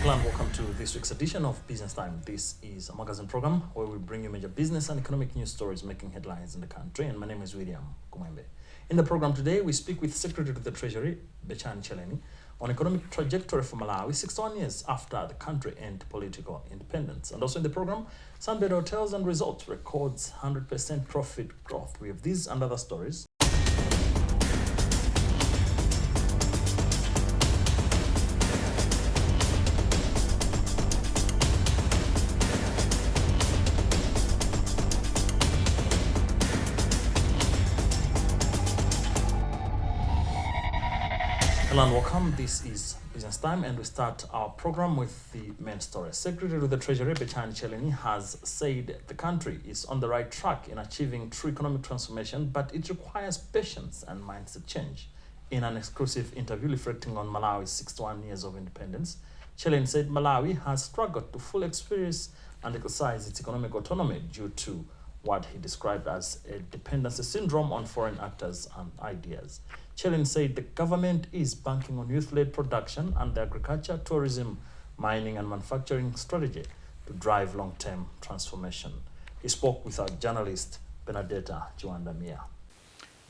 Hello and welcome to this week's edition of Business Time. This is a magazine program where we bring you major business and economic news stories making headlines in the country. And my name is William Kumwembe. In the program today, we speak with Secretary to the Treasury Betchani Tchereni on economic trajectory for Malawi 61 years after the country earned political independence. And also in the program, Sunbed Hotels and Resorts records 100% profit growth. We have these and other stories. Hello and welcome. This is Business Time, and we start our program with the main story. Secretary to the Treasury Betchani Tchereni has said the country is on the right track in achieving true economic transformation, but it requires patience and mindset change. In an exclusive interview reflecting on Malawi's 61 years of independence, Tchereni said Malawi has struggled to fully experience and exercise its economic autonomy due to what he described as a dependency syndrome on foreign actors and ideas. Tchereni said the government is banking on youth-led production and the agriculture, tourism, mining and manufacturing strategy to drive long-term transformation. He spoke with our journalist, Benedetta Jiwandamia.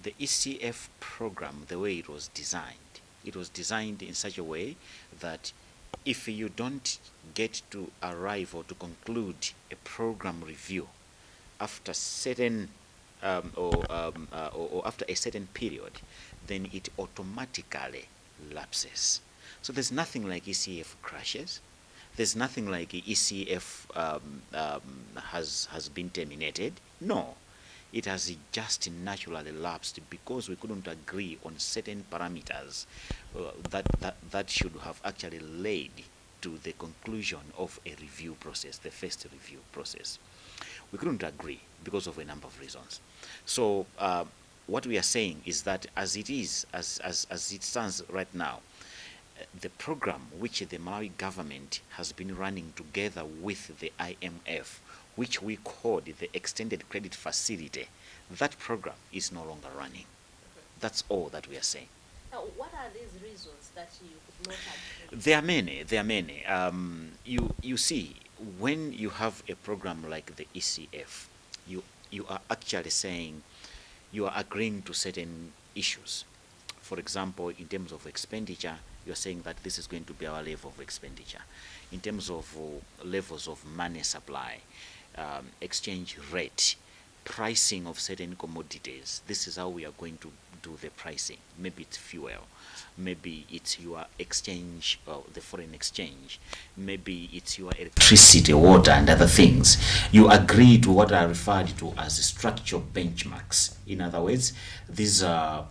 The ECF program, the way it was designed in such a way that if you don't get to arrive or to conclude a program review after certain or after a certain period, then it automatically lapses. So there's nothing like ECF crashes. There's nothing like ECF has been terminated. No, it has just naturally lapsed because we couldn't agree on certain parameters that should have actually led to the conclusion of a review process, the first review process. We couldn't agree because of a number of reasons. So what we are saying is that as it stands right now, the program which the Malawi government has been running together with the IMF, which we called the Extended Credit Facility, that program is no longer running. That's all that we are saying. Now, what are these reasons that you could not agree? There are many. You see, when you have a program like the ECF, you are actually saying you are agreeing to certain issues. For example, in terms of expenditure, you're saying that this is going to be our level of expenditure. In terms of levels of money supply, exchange rate, pricing of certain commodities, this is how we are going to do the pricing. Maybe it's fuel, maybe it's your exchange, the foreign exchange, maybe it's your electricity, water and other things. You agree to what are referred to as structural benchmarks. In other words, these are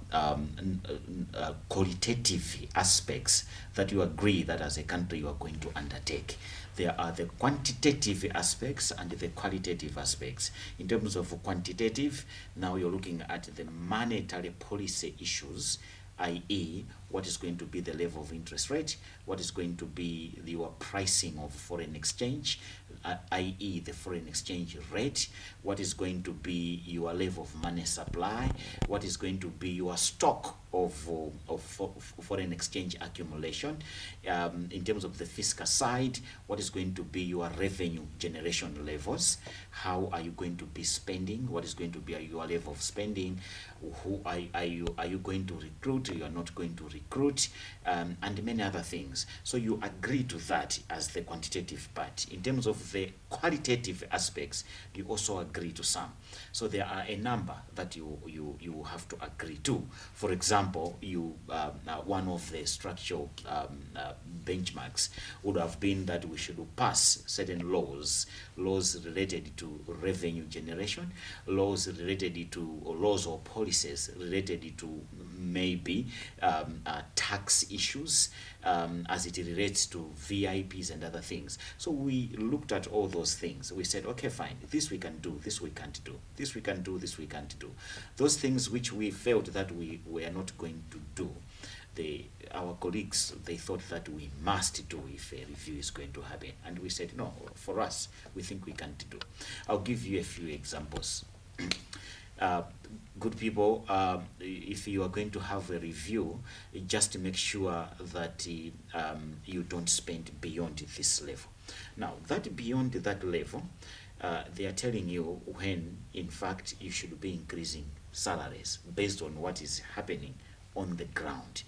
qualitative aspects that you agree that as a country you are going to undertake. There are the quantitative aspects and the qualitative aspects. In terms of quantitative, now you're looking at the monetary policy issues, i.e., what is going to be the level of interest rate, what is going to be your pricing of foreign exchange, i.e., the foreign exchange rate, what is going to be your level of money supply, what is going to be your stock of foreign exchange accumulation. In terms of the fiscal side, what is going to be your revenue generation levels, how are you going to be spending, what is going to be your level of spending, who are you going to recruit, you are not going to recruit, and many other things. So you agree to that as the quantitative part. In terms of the qualitative aspects, you also agree to some. So there are a number that you have to agree to. For example, one of the structural benchmarks would have been that we should pass certain laws related to revenue generation, laws related to, or laws or policies related to maybe tax issues as it relates to VIPs and other things. So we looked at all those things. We said, okay, fine, this we can do, this we can't do, this we can do, this we can't do. Those things which we felt that we were not going to do, our colleagues, they thought that we must do if a review is going to happen. And we said, no, for us, we think we can't do. I'll give you a few examples. good people, if you are going to have a review, just to make sure that you don't spend beyond this level. Now, that beyond that level, they are telling you when, in fact, you should be increasing salaries based on what is happening on the ground.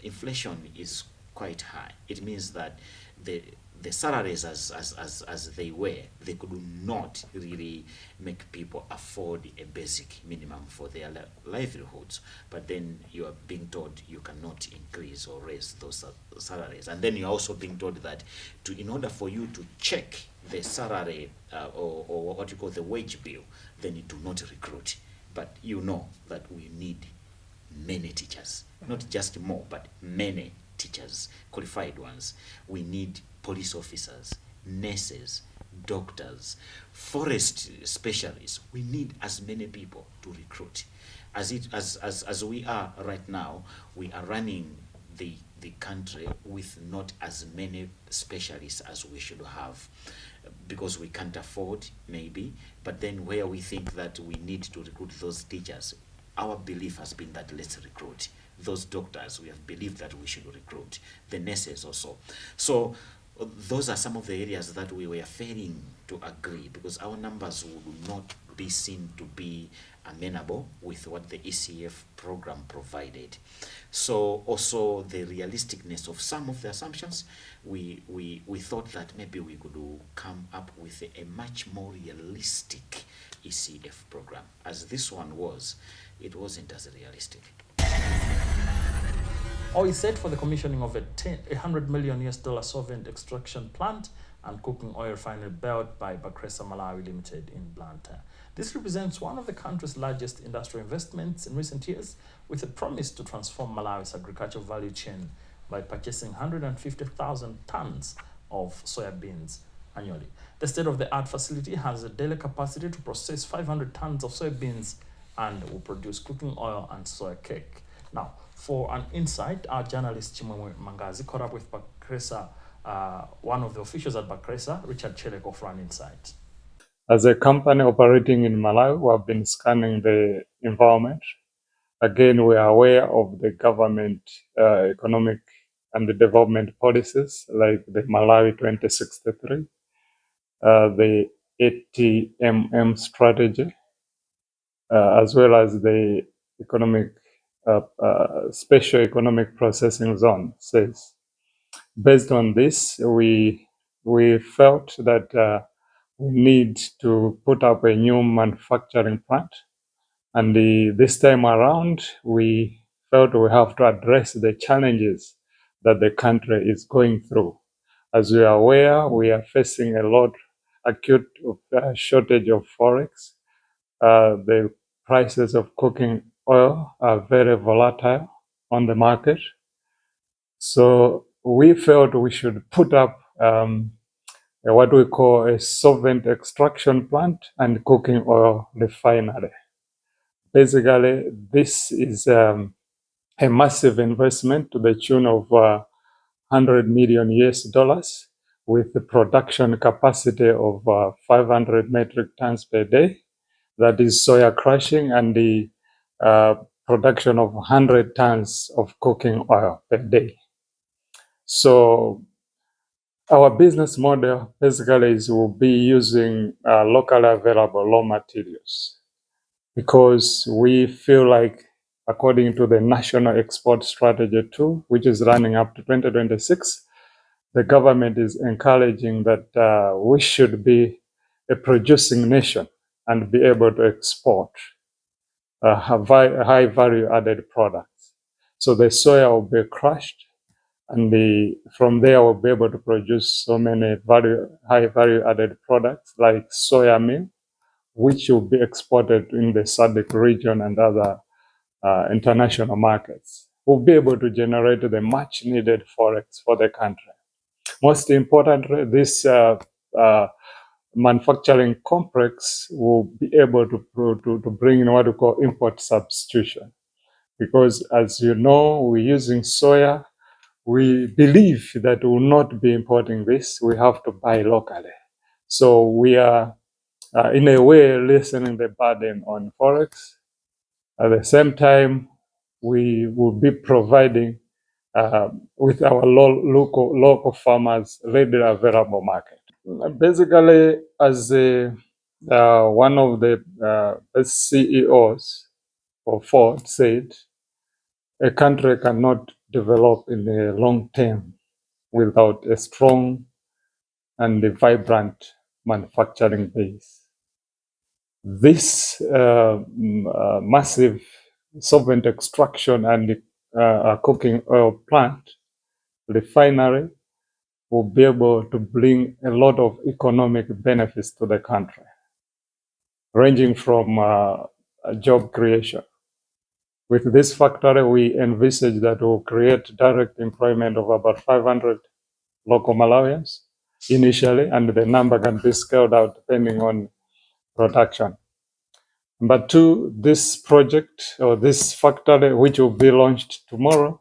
Inflation is quite high. It means that the the salaries as they were, they could not really make people afford a basic minimum for their livelihoods. But then you are being told you cannot increase or raise those salaries. And then you're also being told that in order for you to check the salary or what you call the wage bill, then you do not recruit. But you know that we need many teachers, not just more, but many teachers, qualified ones. We need police officers, nurses, doctors, forest specialists. We need as many people to recruit. As we are right now, we are running the country with not as many specialists as we should have, because we can't afford, maybe. But then where we think that we need to recruit those teachers, our belief has been that let's recruit those doctors. We have believed that we should recruit the nurses also. So those are some of the areas that we were failing to agree, because our numbers would not be seen to be amenable with what the ECF program provided. So also the realisticness of some of the assumptions, we thought that maybe we could come up with a much more realistic ECF program. As this one was, it wasn't as realistic. Or is set for the commissioning of a $100 million solvent extraction plant and cooking oil refinery built by Bakresa Malawi Limited in Blantyre. This represents one of the country's largest industrial investments in recent years, with a promise to transform Malawi's agricultural value chain by purchasing 150,000 tons of soybeans annually. The state-of-the-art facility has a daily capacity to process 500 tons of soybeans and will produce cooking oil and soy cake. Now, for an insight, our journalist Chimwemwe Mangazi caught up with Bakresa, one of the officials at Bakresa, Richard Cheleko, for an insight. As a company operating in Malawi, we have been scanning the environment. Again, we are aware of the government economic and the development policies, like the Malawi 2063, the 80mm strategy, as well as the economic special economic processing zone says. Based on this, we felt that we need to put up a new manufacturing plant, and this time around, we felt we have to address the challenges that the country is going through. As we are aware, we are facing a acute shortage of forex. The prices of cooking oil are very volatile on the market. So we felt we should put up what we call a solvent extraction plant and cooking oil refinery. Basically, this is a massive investment to the tune of $100 million with the production capacity of 500 metric tons per day. That is soya crushing, and the production of 100 tons of cooking oil per day. So our business model basically is we'll be using locally available raw materials, because we feel like, according to the National Export Strategy 2, which is running up to 2026, the government is encouraging that we should be a producing nation and be able to export high value added products. So the soya will be crushed, and from there we'll be able to produce so many high value added products like soya meal, which will be exported in the SADC region and other international markets. We'll be able to generate the much needed forex for the country. Most importantly, this manufacturing complex will be able to bring in what we call import substitution. Because as you know, we're using soya. We believe that we will not be importing this. We have to buy locally. So we are, in a way, lessening the burden on forex At the same time, we will be providing with our local farmers readily available market. Basically, as one of the CEOs of Ford said, a country cannot develop in the long term without a strong and a vibrant manufacturing base. This massive solvent extraction and cooking oil plant refinery will be able to bring a lot of economic benefits to the country, ranging from job creation. With this factory, we envisage that we'll create direct employment of about 500 local Malawians initially, and the number can be scaled out depending on production. Number two, this project or this factory, which will be launched tomorrow,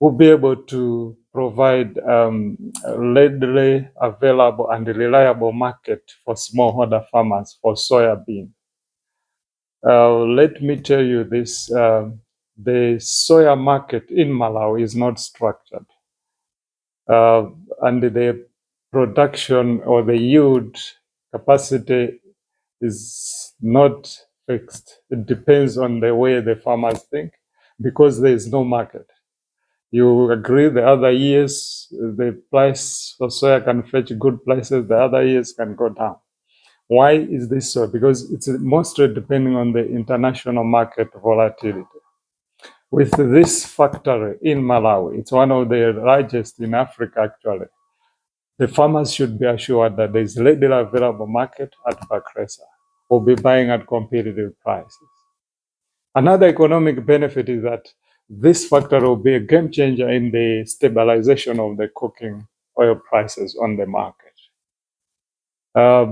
will be able to provide readily available and reliable market for smallholder farmers for soya bean. Let me tell you this, the soya market in Malawi is not structured. And the production or the yield capacity is not fixed. It depends on the way the farmers think, because there is no market. You agree the other years the price for soya can fetch good prices, the other years can go down. Why is this so? Because it's mostly depending on the international market volatility. With this factory in Malawi, it's one of the largest in Africa actually, the farmers should be assured that there is readily available market at Bakresa. We'll be buying at competitive prices. Another economic benefit is that this factor will be a game changer in the stabilization of the cooking oil prices on the market.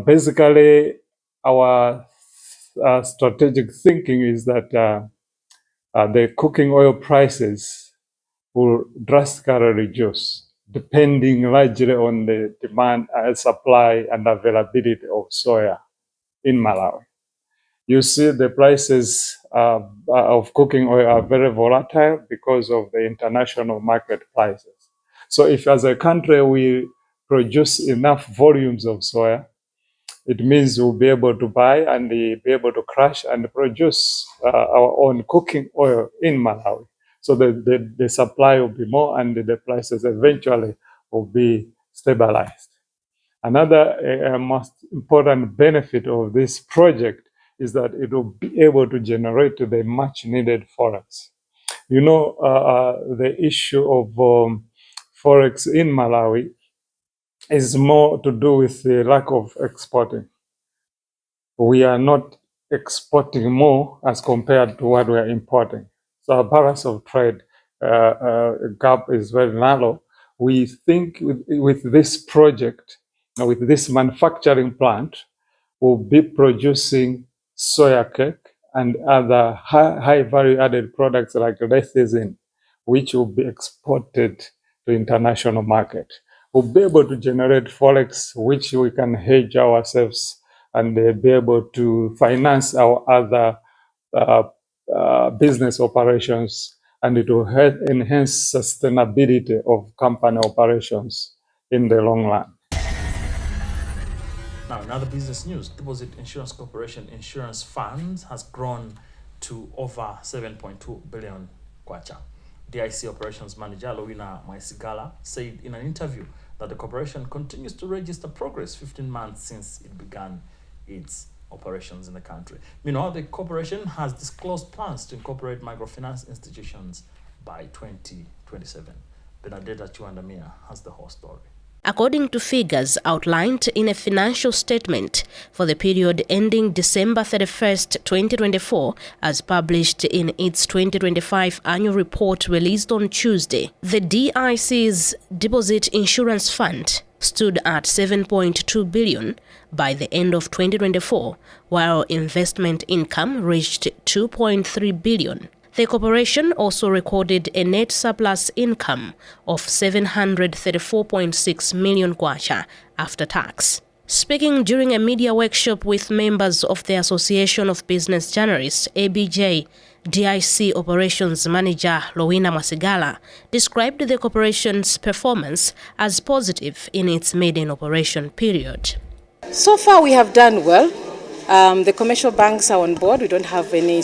Basically, our strategic thinking is that the cooking oil prices will drastically reduce, depending largely on the demand, supply, and availability of soya in Malawi. You see the prices of cooking oil are very volatile because of the international market prices. So if as a country we produce enough volumes of soya, it means we'll be able to buy and be able to crush and produce our own cooking oil in Malawi. So the supply will be more and the prices eventually will be stabilized. Another most important benefit of this project is that it will be able to generate the much needed forex. You know, the issue of forex in Malawi is more to do with the lack of exporting. We are not exporting more as compared to what we are importing. So our balance of trade gap is very narrow. We think with this project, with this manufacturing plant, we'll be producing soya cake and other high value added products like lecithin, which will be exported to international market. We'll be able to generate forex, which we can hedge ourselves and be able to finance our other business operations, and it will enhance sustainability of company operations in the long run. Now, in other business news, Deposit Insurance Corporation Insurance Fund has grown to over 7.2 billion kwacha. DIC Operations Manager Lowina Maisigala said in an interview that the corporation continues to register progress 15 months since it began its operations in the country. Meanwhile, the corporation has disclosed plans to incorporate microfinance institutions by 2027. Benedetta Chuandamia has the whole story. According to figures outlined in a financial statement for the period ending December 31st, 2024, as published in its 2025 annual report released on Tuesday, the DIC's Deposit Insurance Fund stood at 7.2 billion by the end of 2024, while investment income reached 2.3 billion. The corporation also recorded a net surplus income of 734.6 million kwacha after tax. Speaking during a media workshop with members of the Association of Business Journalists, ABJ, DIC Operations Manager Lowina Masigala described the corporation's performance as positive in its maiden operation period. So far we have done well. The commercial banks are on board. We don't have any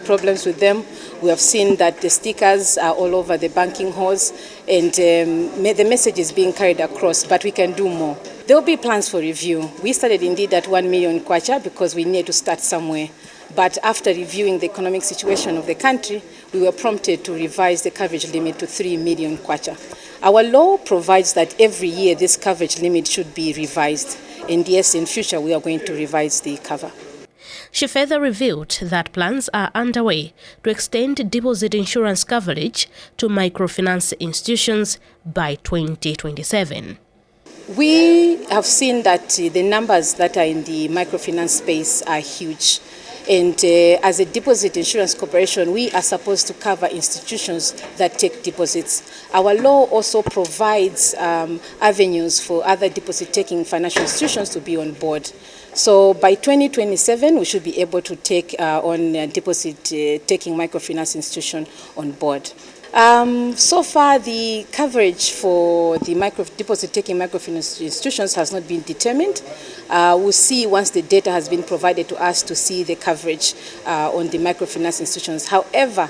problems with them. We have seen that the stickers are all over the banking halls, and the message is being carried across, but we can do more. There will be plans for review. We started indeed at 1 million kwacha because we need to start somewhere. But after reviewing the economic situation of the country, we were prompted to revise the coverage limit to 3 million kwacha. Our law provides that every year this coverage limit should be revised. And yes, in future we are going to revise the cover. She further revealed that plans are underway to extend deposit insurance coverage to microfinance institutions by 2027. We have seen that the numbers that are in the microfinance space are huge. And as a deposit insurance corporation, we are supposed to cover institutions that take deposits. Our law also provides avenues for other deposit-taking financial institutions to be on board. So by 2027, we should be able to take on deposit-taking microfinance institution on board. So far, the coverage for the deposit-taking microfinance institutions has not been determined. We'll see once the data has been provided to us to see the coverage on the microfinance institutions. However,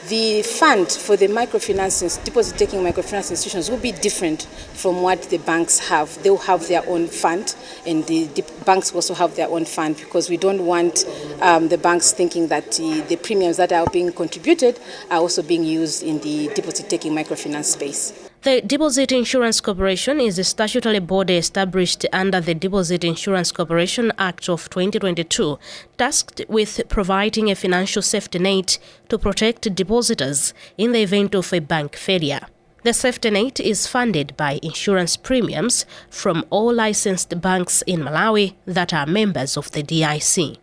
the fund for the deposit-taking microfinance institutions will be different from what the banks have. They'll have their own fund, and the banks also have their own fund, because we don't want the banks thinking that the premiums that are being contributed are also being used in the deposit-taking microfinance space. The Deposit Insurance Corporation is a statutory body established under the Deposit Insurance Corporation Act of 2022, tasked with providing a financial safety net to protect depositors in the event of a bank failure. The safety net is funded by insurance premiums from all licensed banks in Malawi that are members of the DIC.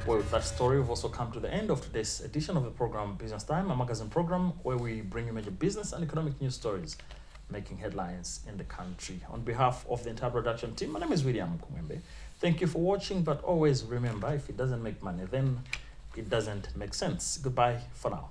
Well, with that story, we've also come to the end of today's edition of the program Business Time, a magazine program where we bring you major business and economic news stories making headlines in the country. On behalf of the entire production team, my name is William Kumwembe. Thank you for watching, but always remember, if it doesn't make money, then it doesn't make sense. Goodbye for now.